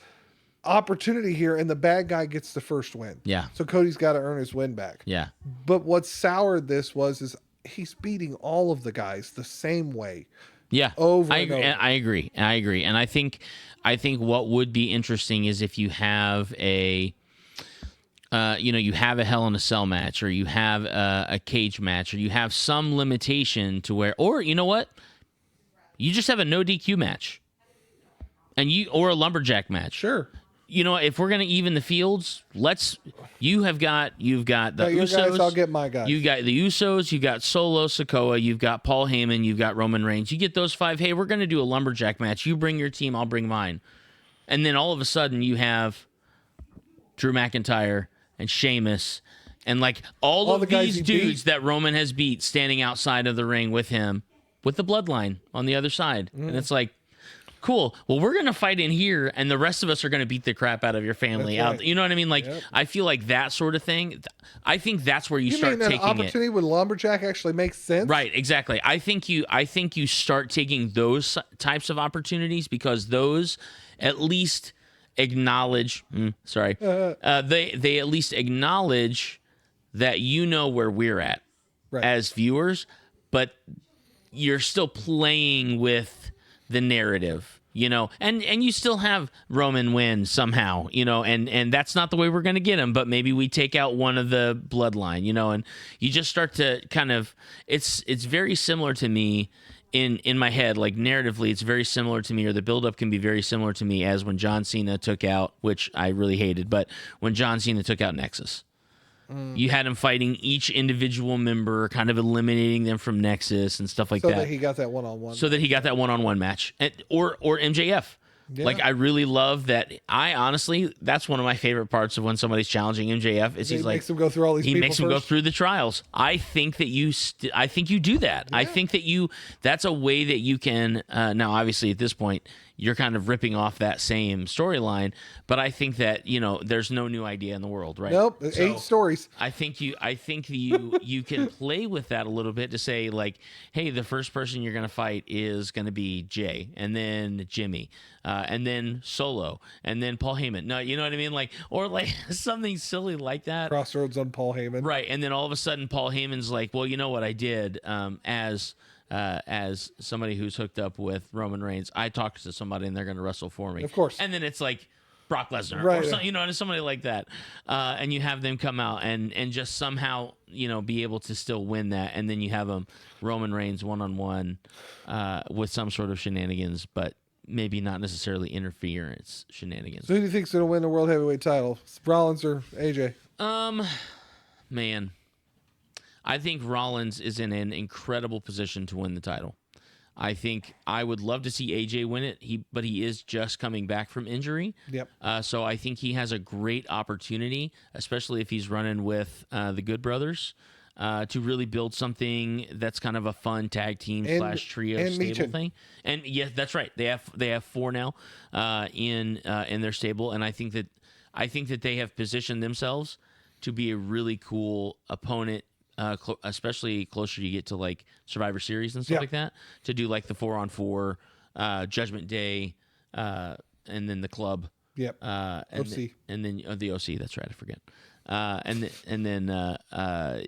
opportunity here, and the bad guy gets the first win. Yeah. So Cody's got to earn his win back. Yeah. But what soured this is he's beating all of the guys the same way. Yeah. Over I and over. agree. And I think what would be interesting is if you have you have a Hell in a Cell match, or you have a cage match, or you have some limitation to where, or you know what? You just have a no DQ match. Or a lumberjack match. Sure. You know, if we're gonna even the fields, you've got the Usos. Guys, I'll get my guys. You got the Usos, you got Solo Sikoa, you've got Paul Heyman, you've got Roman Reigns. You get those 5. Hey, we're gonna do a lumberjack match. You bring your team, I'll bring mine. And then all of a sudden you have Drew McIntyre and Sheamus and like all of these dudes that Roman has beat standing outside of the ring with him, with the Bloodline on the other side. And it's like, cool. Well, we're going to fight in here, and the rest of us are going to beat the crap out of your family out. You know what I mean? Like, I feel like that sort of thing. I think that's where you start mean taking an opportunity with lumberjack actually makes sense. Right, exactly. I think you start taking those types of opportunities because those at least acknowledge. They at least acknowledge that you know where we're at as viewers, but you're still playing with the narrative, you know, and you still have Roman win somehow, you know, and that's not the way we're going to get him, but maybe we take out one of the Bloodline, you know, and you just start to kind of, it's very similar to me in my head, like narratively, it's very similar to me, or the buildup can be very similar to me as when John Cena took out, which I really hated, but when John Cena took out Nexus. You had him fighting each individual member, kind of eliminating them from Nexus and stuff like that. So that he got that one-on-one. So that he got that one-on-one match. Or MJF. Yeah. Like, I really love that. I honestly, that's one of my favorite parts of when somebody's challenging MJF is he's like, makes him go through all these people makes him go through the trials. I think that you do that. Yeah. I think that that's a way that you can, now obviously at this point, you're kind of ripping off that same storyline, but I think that, you know, there's no new idea in the world, right? Nope, 8 stories. I think you can play with that a little bit to say, like, hey, the first person you're going to fight is going to be Jay, and then Jimmy, and then Solo, and then Paul Heyman. No, you know what I mean? Like, or like something silly like that. Crossroads on Paul Heyman. Right, and then all of a sudden Paul Heyman's like, well, you know what I did as somebody who's hooked up with Roman Reigns, I talked to somebody and they're going to wrestle for me. Of course. And then it's like, Brock Lesnar, Right. or somebody like that, and you have them come out and just somehow be able to still win that, and then you have them Roman Reigns 1-on-1 with some sort of shenanigans, but maybe not necessarily interference shenanigans. So who do you think's going to win the World Heavyweight title? Rollins or AJ? Man, I think Rollins is in an incredible position to win the title. I think I would love to see AJ win it, but he is just coming back from injury. Yep. So I think he has a great opportunity, especially if he's running with the Good Brothers, to really build something that's kind of a fun tag team / trio and stable Michin. thing. And yes, that's right. They have 4 now in their stable, and I think that they have positioned themselves to be a really cool opponent. Especially closer you get to like Survivor Series and stuff like that, to do like the 4-on-4 Judgment Day, and then the club. Yep. OC. And then the OC. That's right. I forget. And then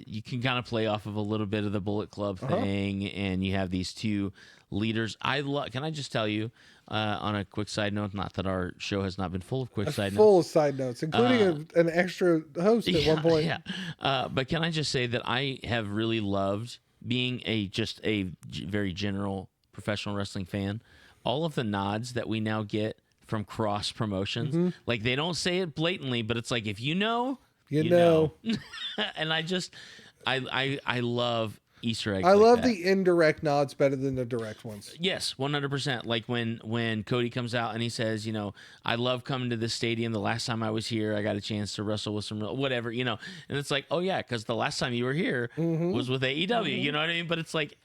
you can kind of play off of a little bit of the Bullet Club thing, and you have these 2 leaders. Can I just tell you, on a quick side note, not that our show has not been full of quick side notes. Full of side notes, including an extra host at one point. Yeah. But can I just say that I have really loved being just a very general professional wrestling fan. All of the nods that we now get from cross promotions, like they don't say it blatantly, but it's like, if you know. And I love Easter eggs. I like love that. the indirect nods better than the direct ones. Yes, 100%. Like when Cody comes out and he says, I love coming to this stadium. The last time I was here, I got a chance to wrestle with some whatever, and it's like, oh yeah, because the last time you were here was with AEW. You know what I mean? But it's like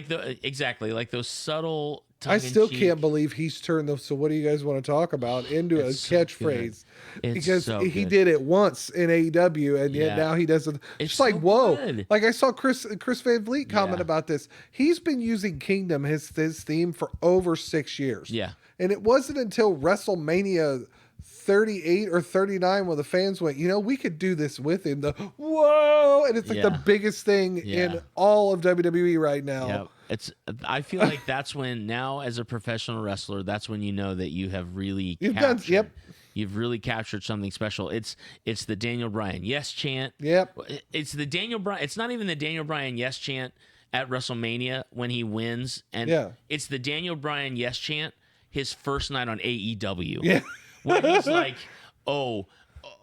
those subtle. I still can't believe he's turned the "so what do you guys want to talk about" into a catchphrase, because he did it once in AEW, and yet now he does it. It's like, whoa! Good. Like I saw Chris Van Vliet comment about this. He's been using Kingdom, his theme, for over 6 years. Yeah, and it wasn't until WrestleMania 38 or 39 when the fans went, we could do this with him. Whoa! And it's like the biggest thing in all of WWE right now. Yeah. I feel like that's when, now as a professional wrestler, that's when you know that you have really you've really captured something special. It's the Daniel Bryan yes chant. Yep. It's the Daniel Bryan. It's not even the Daniel Bryan yes chant at WrestleMania when he wins, and it's the Daniel Bryan yes chant his first night on AEW. Yeah. Where he's like, oh,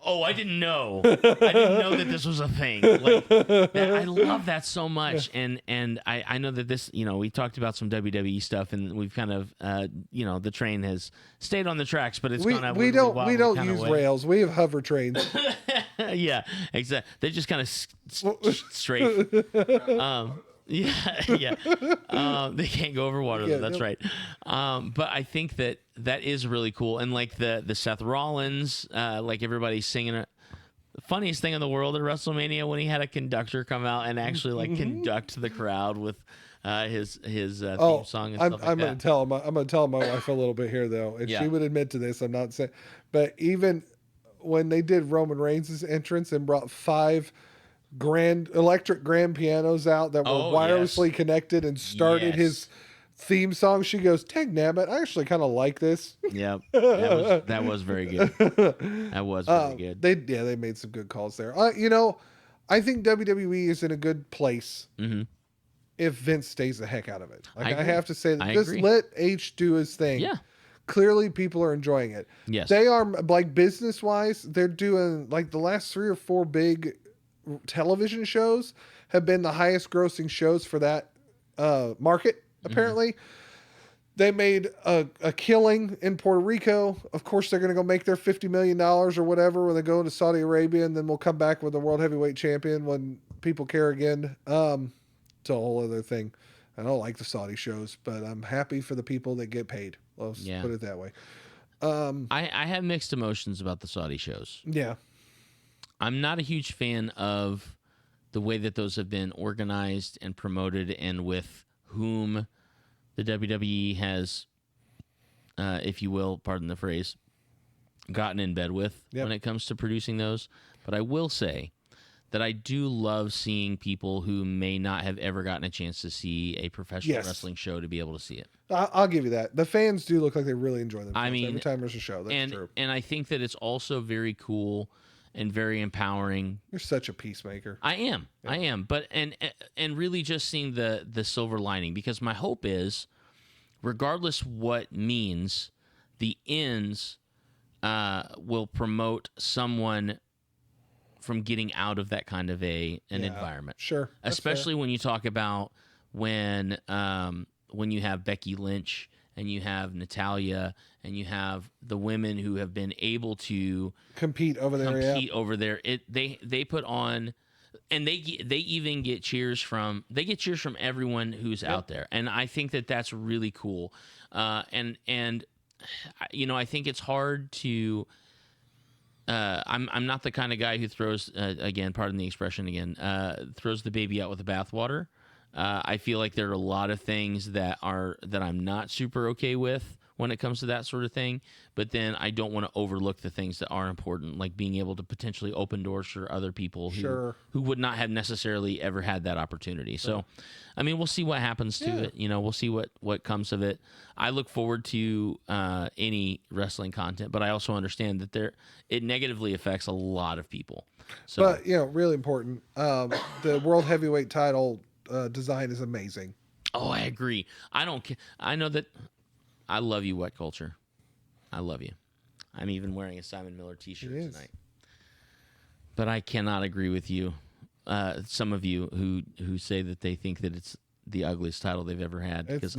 I didn't know. I didn't know that this was a thing. Like, I love that so much. And I know that this, we talked about some WWE stuff, and we've kind of, the train has stayed on the tracks, but it's gone out. We don't use rails. We have hover trains. Yeah, exactly. They just kind of straight. Yeah. They can't go over water. Yeah, that's right. But I think that is really cool. And like the Seth Rollins, like everybody's singing it. The funniest thing in the world at WrestleMania, when he had a conductor come out and actually like conduct the crowd with his theme song and stuff like that. I'm gonna tell my wife a little bit here though, and she would admit to this. I'm not saying, but even when they did Roman Reigns' entrance and brought 5 electric grand pianos out that were wirelessly connected and started his theme song, she goes, "Dang nabbit, I actually kind of like this." Yep, that was very good. That was very good. They made some good calls there. I think WWE is in a good place if Vince stays the heck out of it. Like I have to say that, just let H do his thing. Yeah. Clearly, people are enjoying it. Yes, they are. Like business wise, they're doing like the last 3 or 4 big television shows have been the highest grossing shows for that market. Apparently they made a killing in Puerto Rico. Of course they're going to go make their $50 million or whatever when they go into Saudi Arabia, and then we'll come back with a world heavyweight champion when people care again. It's a whole other thing. I don't like the Saudi shows, but I'm happy for the people that get paid. Let's put it that way. I have mixed emotions about the Saudi shows. Yeah. I'm not a huge fan of the way that those have been organized and promoted, and with whom the WWE has, if you will, pardon the phrase, gotten in bed with when it comes to producing those. But I will say that I do love seeing people who may not have ever gotten a chance to see a professional Yes. wrestling show to be able to see it. I'll give you that. The fans do look like they really enjoy themselves I mean, every time there's a show. That's true. And I think that it's also very cool and very empowering. You're such a peacemaker. I am. But and really just seeing the silver lining, because my hope is, regardless what means, the ends will promote someone from getting out of that kind of an environment. Sure. That's Especially when you talk about when you have Becky Lynch and you have Natalya and you have the women who have been able to compete over there. over there. They put on, and they even get cheers from everyone who's out there, and I think that that's really cool. And I think it's hard to. I'm not the kind of guy who throws again, pardon the expression again, throws the baby out with the bathwater. I feel like there are a lot of things that I'm not super okay with when it comes to that sort of thing, but then I don't want to overlook the things that are important, like being able to potentially open doors for other people who would not have necessarily ever had that opportunity. So, I mean, we'll see what happens to it. We'll see what comes of it. I look forward to any wrestling content, but I also understand that it negatively affects a lot of people. So, but really important. The world heavyweight title design is amazing. Oh, I agree. I don't care. I know that. I love you, Wet Culture. I love you. I'm even wearing a Simon Miller t-shirt tonight. But I cannot agree with you. Some of you who say that they think that it's the ugliest title they've ever had, because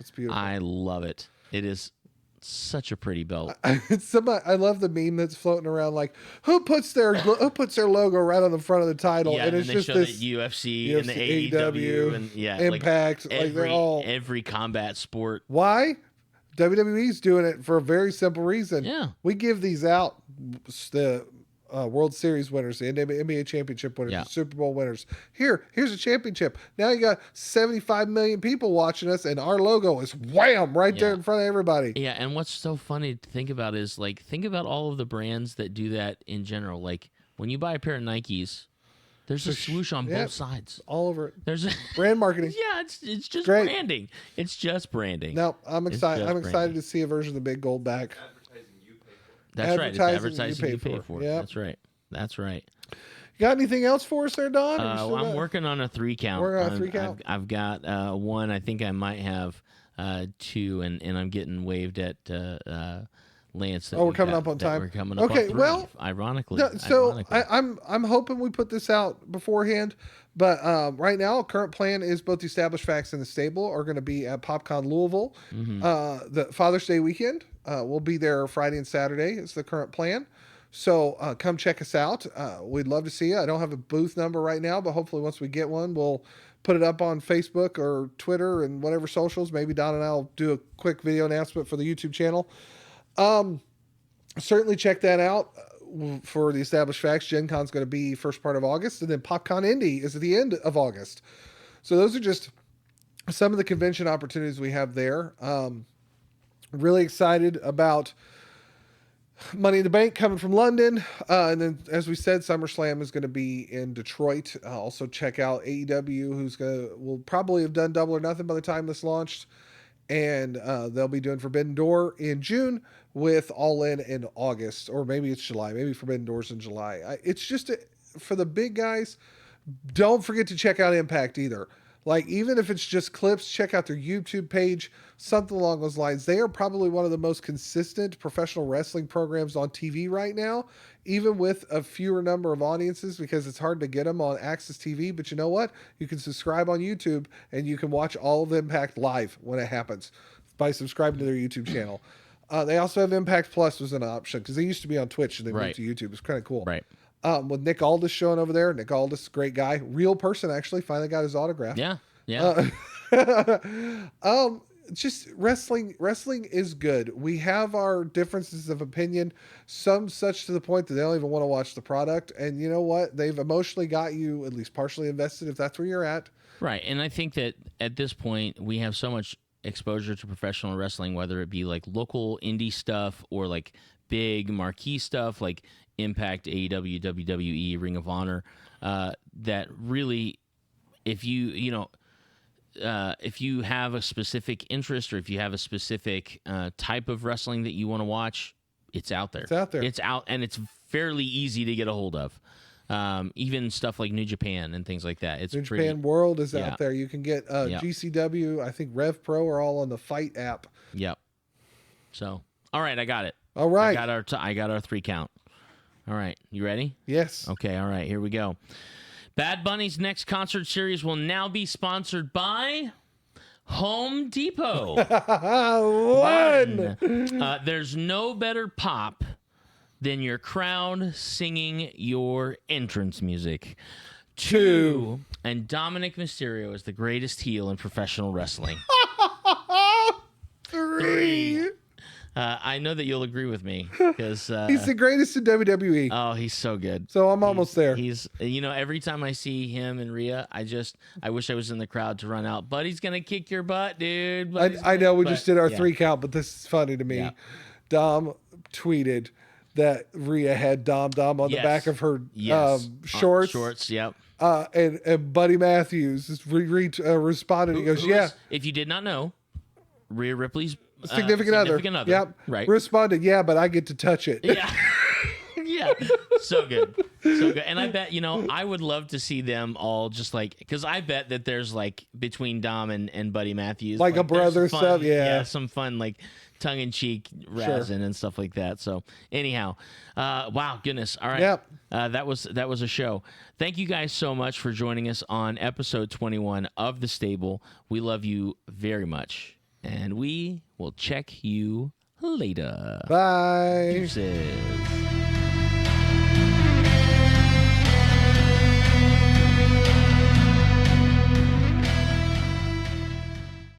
it's beautiful. I love it. It is such a pretty belt. I love the meme that's floating around, like who puts their logo right on the front of the title, Yeah, and it's they just show this the UFC and the AEW and Impact, like they're all every combat sport. Why? WWE's doing it for a very simple reason. Yeah. We give these out, the World Series winners, the NBA championship winners, the Super Bowl winners. Here's a championship. Now you got 75 million people watching us, and our logo is wham right there in front of everybody. Yeah, and what's so funny to think about is, like, think about all of the brands that do that in general. Like, when you buy a pair of Nikes, there's a swoosh on both sides. All over it. There's brand marketing. Yeah, it's just great. branding. It's just branding. No, I'm excited. I'm excited to see a version of the big gold back. That's right. It's advertising you pay for. Yep. That's right. You got anything else for us there, Don? I'm working on a 3 count. We're on a 3 count. I've got one. I think I might have 2, and I'm getting waved at Lance. We're coming up on time. We're coming up on 3, well, ironically. I'm hoping we put this out beforehand, but right now, current plan is both the established facts and the stable are going to be at PopCon Louisville. The Father's Day weekend. We'll be there Friday and Saturday is the current plan. So come check us out. We'd love to see you. I don't have a booth number right now, but hopefully once we get one, we'll put it up on Facebook or Twitter and whatever socials. Maybe Don and I will do a quick video announcement for the YouTube channel. Certainly check that out. For the established facts, Gen Con's going to be first part of August, and then PopCon Indy is at the end of August. So those are just some of the convention opportunities we have there. Really excited about Money in the Bank coming from London. And then, as we said, SummerSlam is going to be in Detroit. Also check out AEW, will probably have done Double or Nothing by the time this launched. And they'll be doing Forbidden Door in June with All in August. Or maybe it's July. Maybe Forbidden Door's in July. It's just for the big guys, don't forget to check out Impact either. Like, even if it's just clips, check out their YouTube page, something along those lines. They are probably one of the most consistent professional wrestling programs on TV right now, even with a fewer number of audiences, because it's hard to get them on Access TV. But you know what? You can subscribe on YouTube, and you can watch all of Impact live when it happens by subscribing to their YouTube channel. They also have Impact Plus was an option, because they used to be on Twitch, and they moved to YouTube. It's kind of cool. Right. With Nick Aldis showing over there. Nick Aldis, great guy. Real person, actually. Finally got his autograph. Yeah. Just wrestling is good. We have our differences of opinion, some such to the point that they don't even want to watch the product. And you know what? They've emotionally got you at least partially invested if that's where you're at. Right. And I think that at this point, we have so much exposure to professional wrestling, whether it be like local indie stuff or like big marquee stuff. Like, Impact, AEW, WWE, Ring of Honor, that really, if you have a specific interest or if you have a specific type of wrestling that you want to watch, it's out there. It's out there. It's out, and it's fairly easy to get a hold of. Even stuff like New Japan and things like that. It's New pretty, Japan World is yeah. out there. You can get Yeah. GCW. I think Rev Pro are all on the Fight app. Yep. So, all right, I got it. All right. I got our 3 count. All right, you ready? Yes. Okay, all right, here we go. Bad Bunny's next concert series will now be sponsored by Home Depot. One. There's no better pop than your crowd singing your entrance music. 2. And Dominic Mysterio is the greatest heel in professional wrestling. 3. I know that you'll agree with me because He's the greatest in WWE. oh, he's so good. So I'm almost there. He's every time I see him and Rhea, I wish I was in the crowd to run out. Buddy's gonna kick your butt, dude. I know we just did our yeah. 3 count, but this is funny to me. Yeah. Dom tweeted that Rhea had Dom on the Yes. back of her Yes. shorts. Shorts, yep. And Buddy Matthews responded. He goes, "Yeah, If you did not know, Rhea Ripley's significant other. Yep. Right. Responded, yeah, but I get to touch it. Yeah. Yeah. So good. So good. And I bet, I would love to see them all just because I bet that there's between Dom and Buddy Matthews. Like a brother there's fun, stuff, yeah. some fun, tongue-in-cheek razzing and stuff like that. So anyhow, wow, goodness. All right. Yep. That was a show. Thank you guys so much for joining us on episode 21 of The Stable. We love you very much. And we will check you later. Bye. Deuces.